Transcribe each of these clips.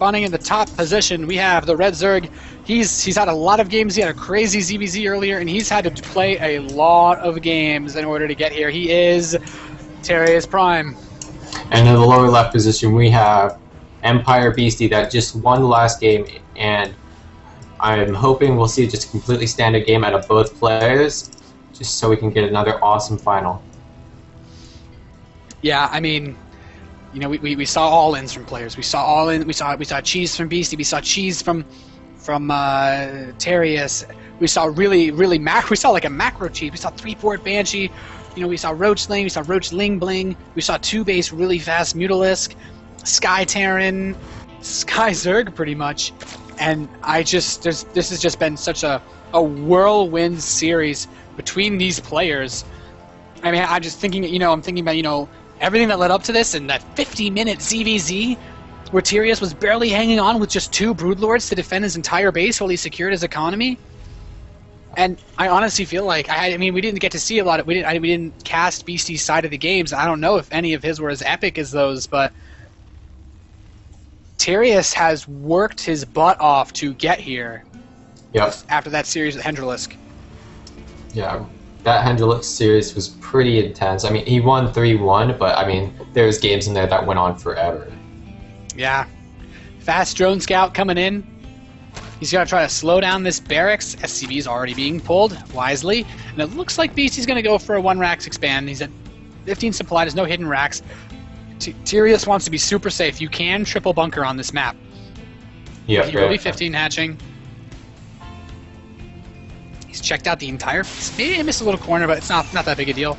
spawning in the top position, we have the Red Zerg. He's had a lot of games. He had a crazy ZVZ earlier, and he's had to play a lot of games in order to get here. He is TeriusPrime. And in the lower left position, we have Empire.Beasty that just won the last game, and I'm hoping we'll see just a completely standard game out of both players, just so we can get another awesome final. Yeah, I mean, you know, we saw all-ins from players. We saw all-in. We saw cheese from Beasty. We saw cheese from Terius. We saw we saw like a macro cheese. We saw 3-port Banshee. You know, we saw Roachling. We saw Roach Ling Bling. We saw 2-base really fast Mutalisk, Sky Terran, Sky Zerg pretty much. And this has just been such a whirlwind series between these players. I mean, I'm just thinking, I'm thinking about, everything that led up to this, and that 50-minute ZVZ where Terius was barely hanging on with just 2 Broodlords to defend his entire base while he secured his economy. And I honestly feel like, we didn't get to see a lot of, we didn't cast Beasty's side of the games. I don't know if any of his were as epic as those, but Terius has worked his butt off to get here. Yep. After that series with Hendrilisk. Yeah, that Hendrilisk series was pretty intense. I mean, he won 3-1, but I mean, there's games in there that went on forever. Yeah. Fast drone scout coming in. He's going to try to slow down this barracks. SCV is already being pulled wisely. And it looks like Beasty's going to go for a 1-racks expand. He's at 15 supply. There's no hidden racks. Terius wants to be super safe. You can triple bunker on this map. Yeah, he will be 15 hatching. He's checked out the entire... Maybe he missed a little corner, but it's not that big a deal.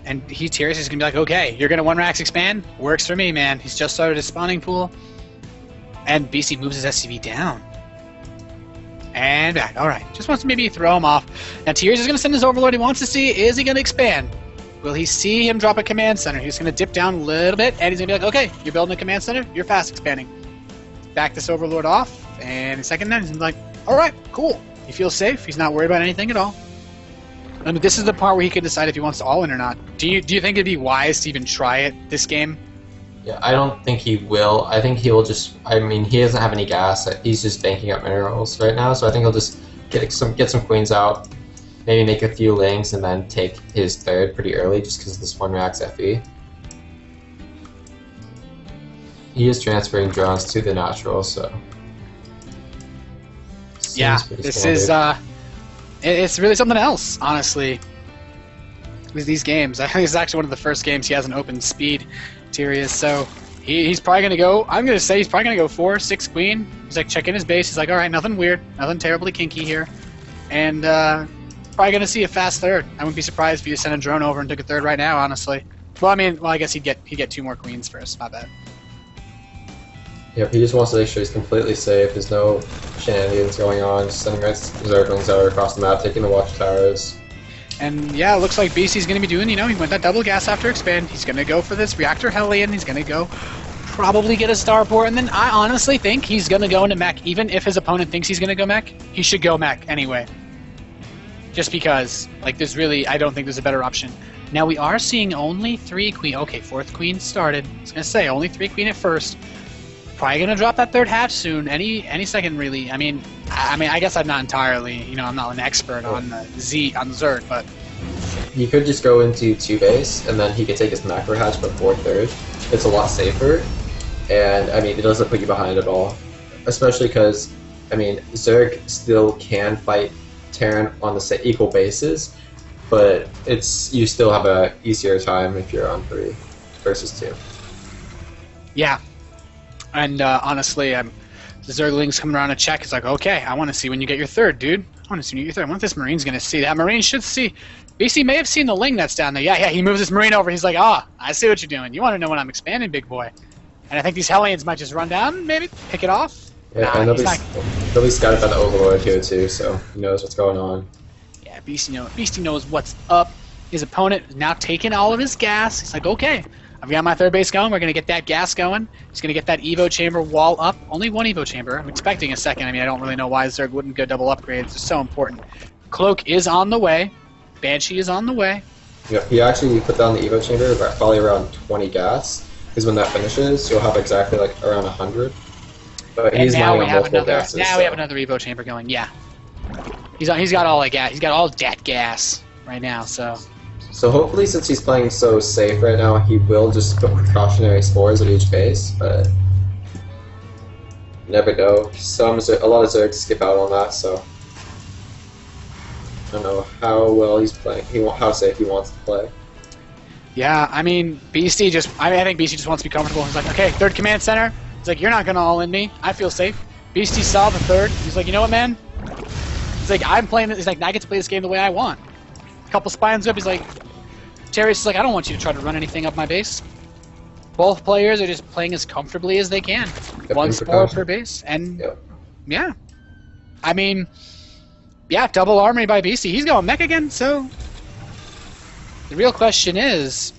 And Terius is going to be like, okay, you're going to 1-racks expand? Works for me, man. He's just started his spawning pool. And BC moves his SCV down. And back. Alright. Just wants to maybe throw him off. Now Terius is going to send his Overlord he wants to see. Is he going to expand? Will he see him drop a command center? He's going to dip down a little bit, and he's going to be like, okay, you're building a command center? You're fast expanding. Back this Overlord off, and the second then he's like, alright, cool. He feels safe. He's not worried about anything at all. I mean, this is the part where he can decide if he wants to all-in or not. Do you think it'd be wise to even try it this game? Yeah, I don't think he will. I think he will just... I mean, he doesn't have any gas. He's just banking up minerals right now, so I think he'll just get some queens out, maybe make a few lings, and then take his 3rd pretty early just because of this 1-racks FE. He is transferring drones to the natural, so... Yeah, this is... it's really something else, honestly, with these games. I think this is actually one of the first games he has an open speed, Terius, so he's probably going to go... I'm going to say he's probably going to go 4, 6 queen. He's like checking his base. He's like, alright, nothing weird, nothing terribly kinky here. And, probably going to see a fast 3rd. I wouldn't be surprised if he just sent a drone over and took a 3rd right now, honestly. Well, I guess he'd get 2 more queens first, my bad. Yep, he just wants to make sure he's completely safe. There's no shenanigans going on. Just sending his Zerglings out across the map, taking the watchtowers. And yeah, it looks like BC's going to be doing, he went that double gas after expand. He's going to go for this Reactor Hellion. He's going to go probably get a starport. And then I honestly think he's going to go into mech. Even if his opponent thinks he's going to go mech, he should go mech anyway. Just because, there's really, I don't think there's a better option. Now we are seeing only 3 queen. Okay, 4th queen started. I was going to say, only 3 queen at first. Probably going to drop that 3rd hatch soon. Any second, really. I mean, I guess I'm not entirely, I'm not an expert on the Zerg, but... He could just go into 2-base, and then he could take his macro hatch before 3rd. It's a lot safer, and, it doesn't put you behind at all. Especially because, Zerg still can fight Terran on the equal bases, but you still have a easier time if you're on 3 versus 2. Yeah. And honestly, the Zergling's coming around to check. It's like, okay, I want to see when you get your 3rd, dude. I want to see when you get your 3rd. I want this Marine's going to see. That Marine should see. BC may have seen the Ling that's down there. Yeah, he moves this Marine over. He's like, I see what you're doing. You want to know when I'm expanding, big boy. And I think these Hellions might just run down, maybe, pick it off. Yeah, and nobody's scouted by the Overlord here, too, so he knows what's going on. Yeah, Beasty knows what's up. His opponent is now taking all of his gas. He's like, okay, I've got my 3rd base going. We're going to get that gas going. He's going to get that Evo chamber wall up. Only 1 Evo chamber. I'm expecting a 2nd. I don't really know why Zerg wouldn't go double upgrades. It's so important. Cloak is on the way. Banshee is on the way. Yep, he actually put down the Evo chamber probably around 20 gas. because when that finishes, you'll have exactly like around 100. But And he's now mining we on have multiple another. gases. Now we have another Evo chamber going. Yeah, he's got all that gas. He's got all that gas right now. So hopefully, since he's playing so safe right now, he will just put precautionary spores at each base. But you never know. A lot of Zergs skip out on that. So I don't know how well he's playing. How safe he wants to play. Yeah, I mean, Beasty just. I think Beasty just wants to be comfortable. He's like, okay, third command center. He's like, you're not gonna all in me. I feel safe. Beasty saw the third. He's like, you know what, man? He's like, I'm playing this. He's like, I get to play this game the way I want. A couple spines up. He's like, Terius is like, I don't want you to try to run anything up my base. Both players are just playing as comfortably as they can. One spore per base, and yeah, I mean, yeah, double armory by Beasty. He's going mech again. So the real question is,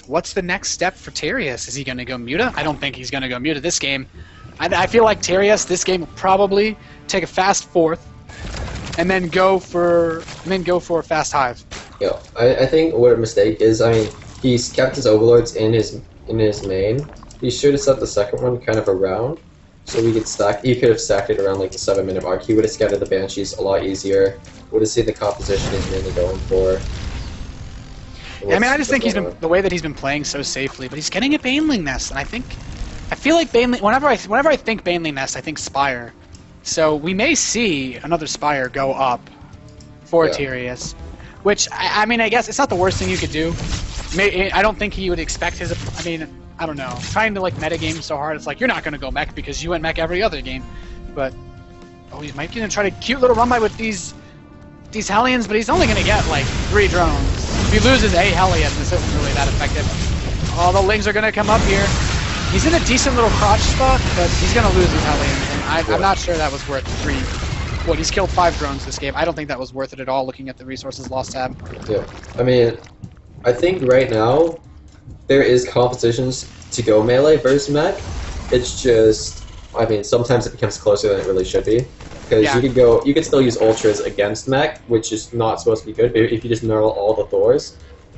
what's the next step for Terius? Is he going to go Muta? I don't think he's going to go Muta this game. I feel like Terius this game will probably take a fast fourth, and then go for a fast hive. Yeah, I think what a mistake is. I mean, he's kept his overlords in his main. He should have set the second one kind of around, so we could stack. He could have stacked it around like the 7-minute mark. He would have scattered the banshees a lot easier. Would have seen the composition he's mainly going for. Yeah, I mean, I just think the way that he's been playing so safely, but he's getting a Baneling Nest, and I feel like Baneling. Whenever I think Baneling Nest, I think Spire. So we may see another Spire go up for Terius, which I mean, I guess it's not the worst thing you could do. I don't think he would expect his. I mean, I don't know. Trying to like metagame so hard, it's like you're not going to go mech because you went mech every other game. But he might be going to try to cute little run by with these Hellions, but he's only going to get like 3 drones. If he loses a Hellion, this isn't really that effective. All the Lings are going to come up here. He's in a decent little crotch spot, but he's going to lose these Hellions, and I'm not sure that was worth 3. What, he's killed 5 drones this game. I don't think that was worth it at all, looking at the resources lost tab. Yeah, I mean, I think right now there is competitions to go melee versus mech. It's just, I mean, sometimes it becomes closer than it really should be. Because you could still use ultras against mech, which is not supposed to be good. But if you just neural all the Thors,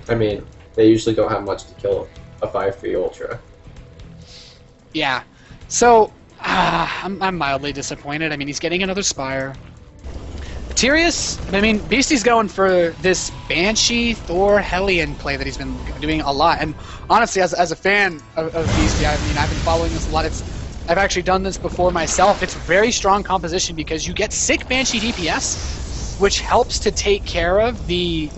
I mean, they usually don't have much to kill a 5-3 ultra. Yeah, so I'm mildly disappointed. I mean, he's getting another Spire. Terius, I mean, Beasty's going for this Banshee, Thor, Hellion play that he's been doing a lot. And honestly, as a fan of Beasty, I mean, I've been following this a lot. I've actually done this before myself. It's very strong composition because you get sick Banshee DPS, which helps to take care of the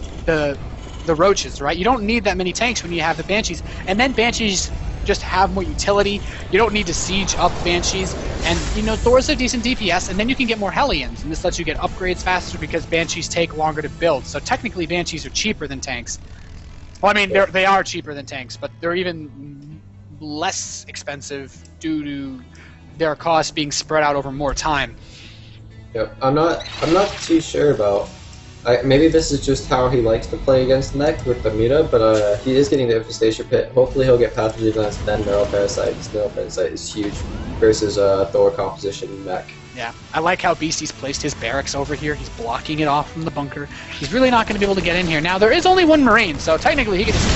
roaches, right? You don't need that many tanks when you have the Banshees. And then Banshees just have more utility. You don't need to siege up Banshees. And, you know, Thor's a decent DPS, and then you can get more Hellions. And this lets you get upgrades faster because Banshees take longer to build. So technically, Banshees are cheaper than tanks. Well, I mean, they are cheaper than tanks, but they're even less expensive due to their costs being spread out over more time. Yep, I'm not too sure about. Maybe this is just how he likes to play against mech with the Muta, but he is getting the Infestation Pit. Hopefully he'll get Pathogen Lance, then Neural Parasite, because Neural Parasite is huge versus Thor composition mech. Yeah, I like how Beasty's placed his barracks over here. He's blocking it off from the bunker. He's really not going to be able to get in here. Now, there is only one Marine, so technically he can just